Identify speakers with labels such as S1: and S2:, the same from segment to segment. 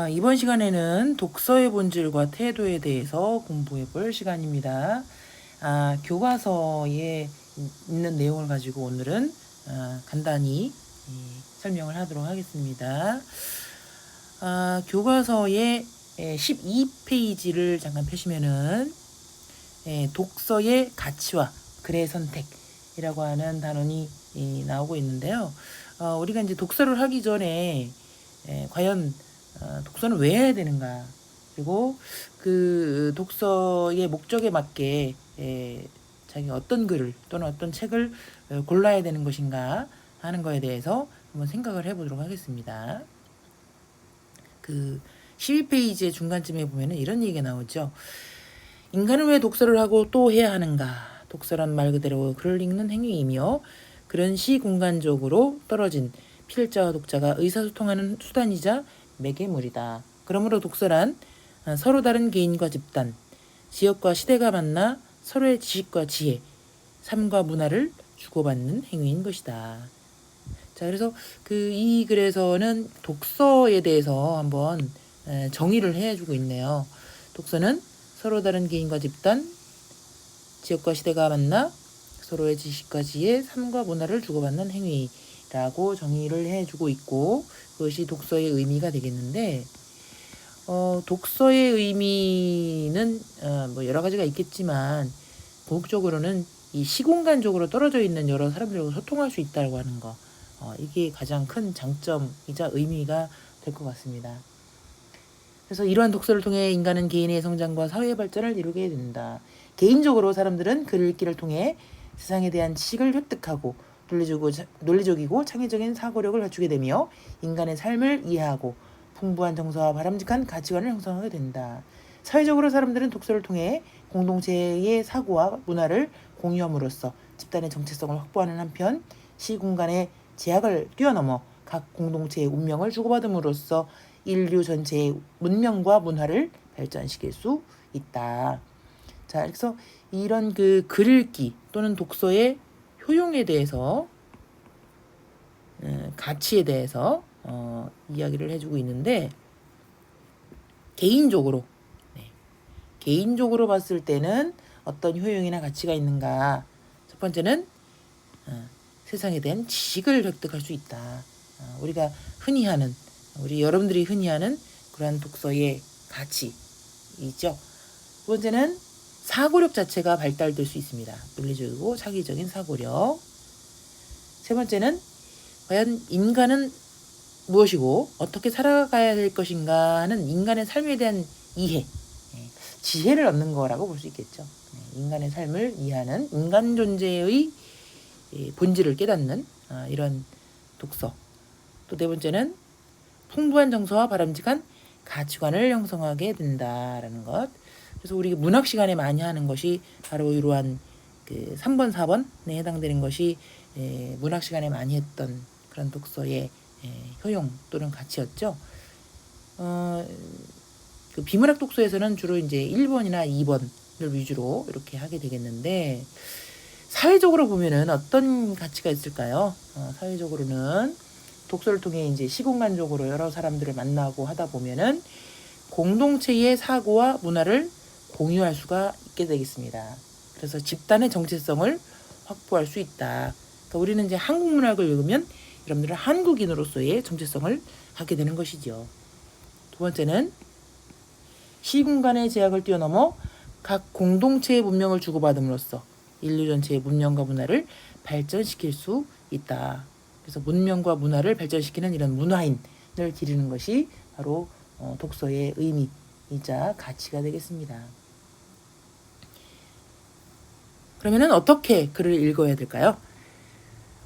S1: 이번 시간에는 독서의 본질과 태도에 대해서 공부해 볼 시간입니다. 교과서에 있는 내용을 가지고 오늘은 간단히 설명을 하도록 하겠습니다. 교과서의 12페이지를 잠깐 펴시면은 독서의 가치와 글의 선택이라고 하는 단원이 나오고 있는데요. 우리가 이제 독서를 하기 전에 과연 독서는 왜 해야 되는가, 그리고 그 독서의 목적에 맞게 자기가 어떤 글을 또는 어떤 책을 골라야 되는 것인가 하는 거에 대해서 한번 생각을 해보도록 하겠습니다. 그 12페이지의 중간쯤에 보면은 이런 얘기가 나오죠. 인간은 왜 독서를 하고 또 해야 하는가? 독서란 말 그대로 글을 읽는 행위이며 그런 시공간적으로 떨어진 필자와 독자가 의사소통하는 수단이자 매개물이다. 그러므로 독서란 서로 다른 개인과 집단, 지역과 시대가 만나 서로의 지식과 지혜, 삶과 문화를 주고받는 행위인 것이다. 자, 그래서 이 글에서는 독서에 대해서 한번 정의를 해주고 있네요. 독서는 서로 다른 개인과 집단, 지역과 시대가 만나 서로의 지식과 지혜, 삶과 문화를 주고받는 행위라고 정의를 해주고 있고, 그것이 독서의 의미가 되겠는데, 독서의 의미는 뭐 여러 가지가 있겠지만 궁극적으로는 이 시공간적으로 떨어져 있는 여러 사람들과 소통할 수 있다고 하는 거, 이게 가장 큰 장점이자 의미가 될 것 같습니다. 그래서 이러한 독서를 통해 인간은 개인의 성장과 사회의 발전을 이루게 된다. 개인적으로 사람들은 글을 읽기를 통해 세상에 대한 지식을 획득하고 논리적이고 창의적인 사고력을 갖추게 되며 인간의 삶을 이해하고 풍부한 정서와 바람직한 가치관을 형성하게 된다. 사회적으로 사람들은 독서를 통해 공동체의 사고와 문화를 공유함으로써 집단의 정체성을 확보하는 한편 시공간의 제약을 뛰어넘어 각 공동체의 운명을 주고받음으로써 인류 전체의 문명과 문화를 발전시킬 수 있다. 자, 그래서 이런 글 읽기 또는 독서의 효용에 대해서, 가치에 대해서 이야기를 해주고 있는데, 개인적으로 봤을 때는 어떤 효용이나 가치가 있는가? 첫 번째는 세상에 대한 지식을 획득할 수 있다. 우리가 흔히 하는, 여러분들이 흔히 하는 그러한 독서의 가치이죠. 두 번째는 사고력 자체가 발달될 수 있습니다. 논리적이고 창의적인 사고력. 세 번째는 과연 인간은 무엇이고 어떻게 살아가야 될 것인가 하는 인간의 삶에 대한 이해, 지혜를 얻는 거라고 볼 수 있겠죠. 인간의 삶을 이해하는, 인간 존재의 본질을 깨닫는 이런 독서. 또 네 번째는 풍부한 정서와 바람직한 가치관을 형성하게 된다라는 것. 그래서 우리 문학 시간에 많이 하는 것이 바로 이러한 3번, 4번에 해당되는 것이 문학 시간에 많이 했던 그런 독서의 효용 또는 가치였죠. 그 비문학 독서에서는 주로 이제 1번이나 2번을 위주로 이렇게 하게 되겠는데, 사회적으로 보면은 어떤 가치가 있을까요? 사회적으로는 독서를 통해 이제 시공간적으로 여러 사람들을 만나고 하다 보면은 공동체의 사고와 문화를 공유할 수가 있게 되겠습니다. 그래서 집단의 정체성을 확보할 수 있다. 그러니까 우리는 이제 한국 문학을 읽으면 여러분들은 한국인으로서의 정체성을 갖게 되는 것이죠. 두 번째는 시공간의 제약을 뛰어넘어 각 공동체의 문명을 주고받음으로써 인류 전체의 문명과 문화를 발전시킬 수 있다. 그래서 문명과 문화를 발전시키는 이런 문화인을 기르는 것이 바로 독서의 의미이자 가치가 되겠습니다. 그러면은 어떻게 글을 읽어야 될까요?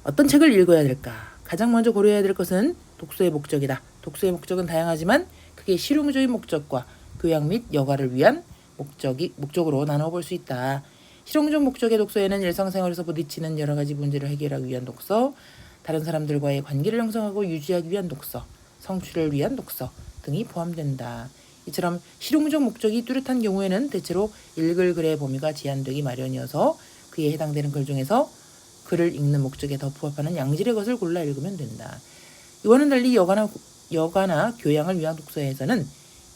S1: 어떤 책을 읽어야 될까? 가장 먼저 고려해야 될 것은 독서의 목적이다. 독서의 목적은 다양하지만 크게 실용적인 목적과 교양 및 여가를 위한 목적으로 나눠볼 수 있다. 실용적 목적의 독서에는 일상생활에서 부딪히는 여러 가지 문제를 해결하기 위한 독서, 다른 사람들과의 관계를 형성하고 유지하기 위한 독서, 성취를 위한 독서 등이 포함된다. 이처럼 실용적 목적이 뚜렷한 경우에는 대체로 읽을 글의 범위가 제한되기 마련이어서 그에 해당되는 글 중에서 글을 읽는 목적에 더 부합하는 양질의 것을 골라 읽으면 된다. 이와는 달리 여가나 여가나 교양을 위한 독서에서는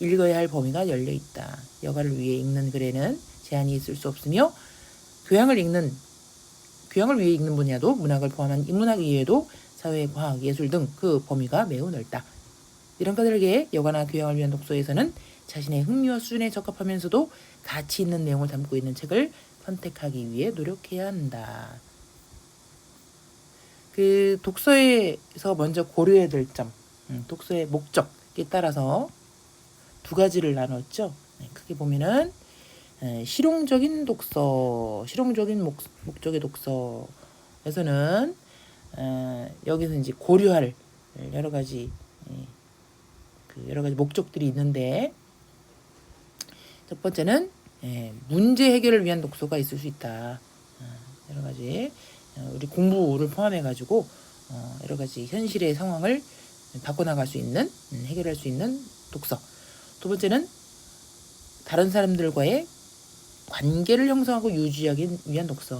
S1: 읽어야 할 범위가 열려 있다. 여가를 위해 읽는 글에는 제한이 있을 수 없으며 교양을 위해 읽는 분야도 문학을 포함한 인문학 이외에도 사회, 과학, 예술 등 그 범위가 매우 넓다. 이런 것들에게 여가나 교양을 위한 독서에서는 자신의 흥미와 수준에 적합하면서도 가치 있는 내용을 담고 있는 책을 선택하기 위해 노력해야 한다. 그 독서에서 먼저 고려해야 될 점, 독서의 목적에 따라서 두 가지를 나눴죠. 크게 보면은 실용적인 독서, 실용적인 목적의 독서에서는 여기서 이제 고려할 여러 가지 목적들이 있는데, 첫 번째는 문제 해결을 위한 독서가 있을 수 있다. 여러 가지 우리 공부를 포함해 가지고 여러 가지 현실의 상황을 바꿔나갈 수 있는, 해결할 수 있는 독서. 두 번째는 다른 사람들과의 관계를 형성하고 유지하기 위한 독서.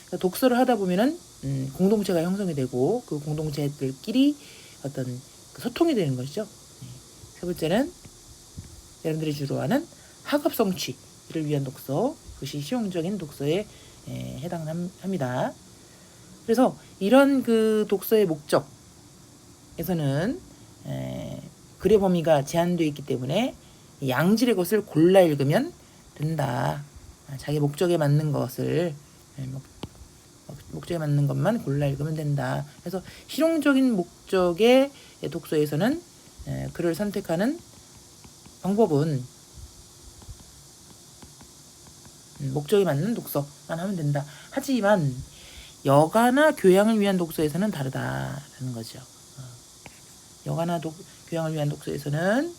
S1: 그러니까 독서를 하다 보면은 공동체가 형성이 되고 그 공동체들끼리 어떤 소통이 되는 것이죠. 세 번째는 여러분들이 주로 하는 학업 성취를 위한 독서, 그것이 실용적인 독서에 해당합니다. 그래서 이런 그 독서의 목적에서는 글의 범위가 제한되어 있기 때문에 양질의 것을 골라 읽으면 된다. 자기 목적에 맞는 것을 목적에 맞는 것만 골라 읽으면 된다. 그래서 실용적인 목적의 독서에서는 글을 선택하는 방법은 목적에 맞는 독서만 하면 된다. 하지만 여가나 교양을 위한 독서에서는 다르다라는 거죠. 여가나 교양을 위한 독서에서는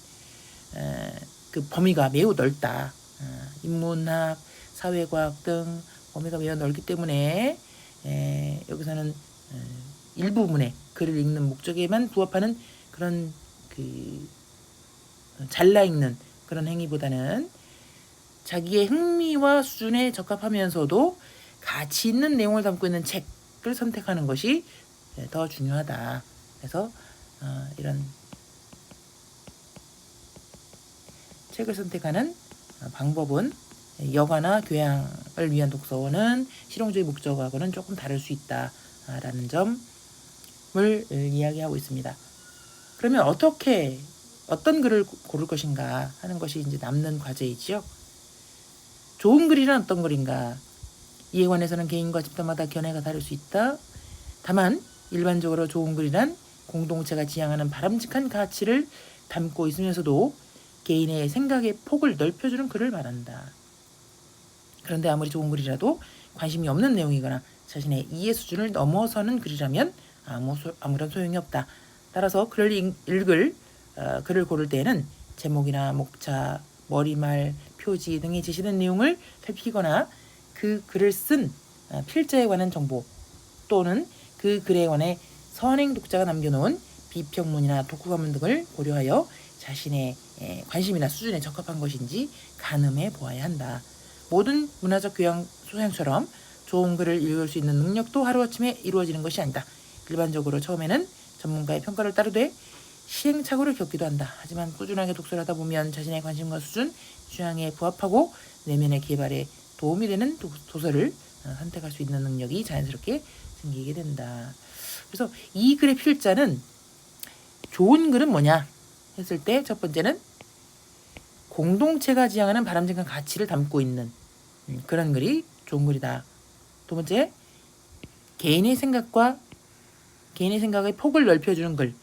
S1: 그 범위가 매우 넓다. 인문학, 사회과학 등 범위가 매우 넓기 때문에 여기서는 일부분의 글을 읽는 목적에만 부합하는 그런 그 잘라 읽는 그런 행위보다는 자기의 흥미와 수준에 적합하면서도 가치 있는 내용을 담고 있는 책을 선택하는 것이 더 중요하다. 그래서 이런 책을 선택하는 방법은 여가나 교양을 위한 독서는 실용적인 목적하고는 조금 다를 수 있다라는 점을 이야기하고 있습니다. 그러면 어떤 글을 고를 것인가 하는 것이 이제 남는 과제이지요. 좋은 글이란 어떤 글인가? 이에 관해서는 개인과 집단마다 견해가 다를 수 있다. 다만 일반적으로 좋은 글이란 공동체가 지향하는 바람직한 가치를 담고 있으면서도 개인의 생각의 폭을 넓혀주는 글을 말한다. 그런데 아무리 좋은 글이라도 관심이 없는 내용이거나 자신의 이해 수준을 넘어서는 글이라면 아무런 소용이 없다. 따라서 글을 고를 때에는 제목이나 목차, 머리말, 표지 등이 제시된 내용을 살피거나 그 글을 쓴 필자에 관한 정보 또는 그 글에 관해 선행 독자가 남겨놓은 비평문이나 독후감문 등을 고려하여 자신의 관심이나 수준에 적합한 것인지 가늠해 보아야 한다. 모든 문화적 교양 소양처럼 좋은 글을 읽을 수 있는 능력도 하루아침에 이루어지는 것이 아니다. 일반적으로 처음에는 전문가의 평가를 따르되 시행착오를 겪기도 한다. 하지만 꾸준하게 독서를 하다 보면 자신의 관심과 수준, 취향에 부합하고 내면의 개발에 도움이 되는 도서를 선택할 수 있는 능력이 자연스럽게 생기게 된다. 그래서 이 글의 필자는 좋은 글은 뭐냐 했을 때 첫 번째는 공동체가 지향하는 바람직한 가치를 담고 있는 그런 글이 좋은 글이다. 두 번째, 개인의 생각의 폭을 넓혀주는 글.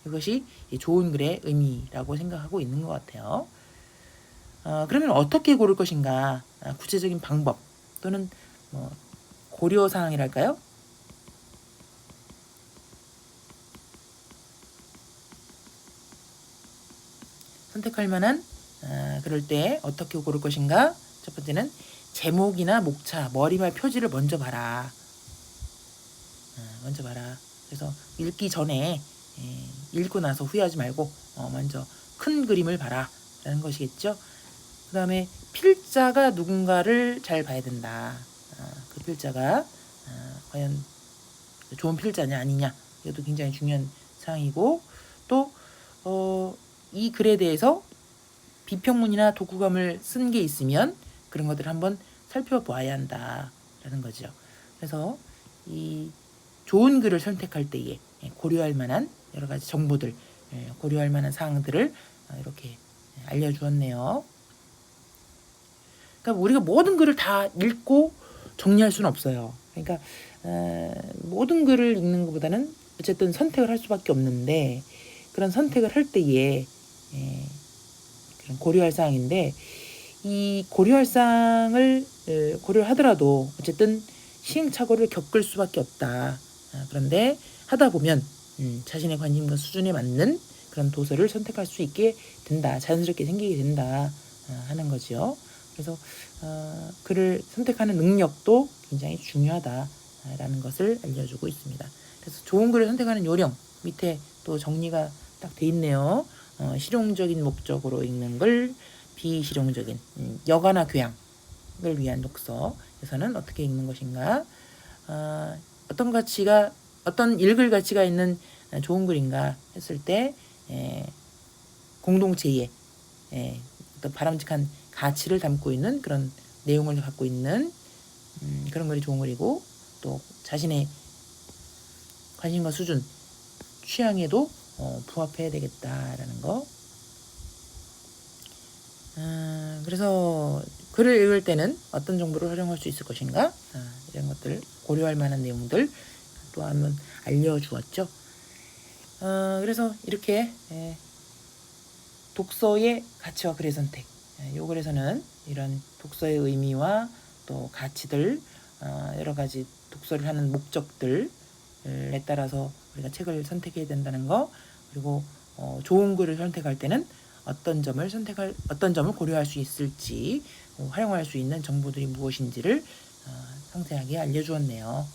S1: 이것이 좋은 글의 의미라고 생각하고 있는 것 같아요. 그러면 어떻게 고를 것인가? 구체적인 방법 또는 고려사항이랄까요? 선택할 만한 그럴 때 어떻게 고를 것인가? 첫 번째는 제목이나 목차, 머리말 표지를 먼저 봐라. 그래서 읽기 전에 읽고 나서 후회하지 말고 먼저 큰 그림을 봐라 라는 것이겠죠. 그 다음에 필자가 누군가를 잘 봐야 된다. 그 필자가 과연 좋은 필자냐 아니냐, 이것도 굉장히 중요한 사항이고, 또 이 글에 대해서 비평문이나 독후감을 쓴 게 있으면 그런 것들을 한번 살펴보아야 한다라는 거죠. 그래서 이 좋은 글을 선택할 때에 고려할 만한 여러 가지 정보들, 고려할 만한 사항들을 이렇게 알려주었네요. 그러니까 우리가 모든 글을 다 읽고 정리할 수는 없어요. 그러니까 모든 글을 읽는 것보다는 어쨌든 선택을 할 수밖에 없는데, 그런 선택을 할 때에 그런 고려할 사항인데, 이 고려할 사항을 고려를 하더라도 어쨌든 시행착오를 겪을 수밖에 없다. 그런데 하다 보면 자신의 관심과 수준에 맞는 그런 도서를 선택할 수 있게 된다. 자연스럽게 생기게 된다 하는 거죠. 그래서 글을 선택하는 능력도 굉장히 중요하다라는 것을 알려주고 있습니다. 그래서 좋은 글을 선택하는 요령 밑에 또 정리가 딱 돼 있네요. 실용적인 목적으로 읽는 글, 비실용적인 여가나 교양을 위한 독서에서는 어떻게 읽는 것인가, 어떤 읽을 가치가 있는 좋은 글인가 했을 때 공동체의 어떤 바람직한 가치를 담고 있는 그런 내용을 갖고 있는 그런 글이 좋은 글이고, 또 자신의 관심과 수준, 취향에도 부합해야 되겠다라는 거. 그래서 글을 읽을 때는 어떤 정보를 활용할 수 있을 것인가, 이런 것들 고려할 만한 내용들 또 한번 알려주었죠. 그래서 이렇게 독서의 가치와 글의 선택, 요 글에서는 이런 독서의 의미와 또 가치들, 여러 가지 독서를 하는 목적들에 따라서 우리가 책을 선택해야 된다는 거, 그리고 좋은 글을 선택할 때는 어떤 점을 고려할 수 있을지, 활용할 수 있는 정보들이 무엇인지를 상세하게 알려주었네요.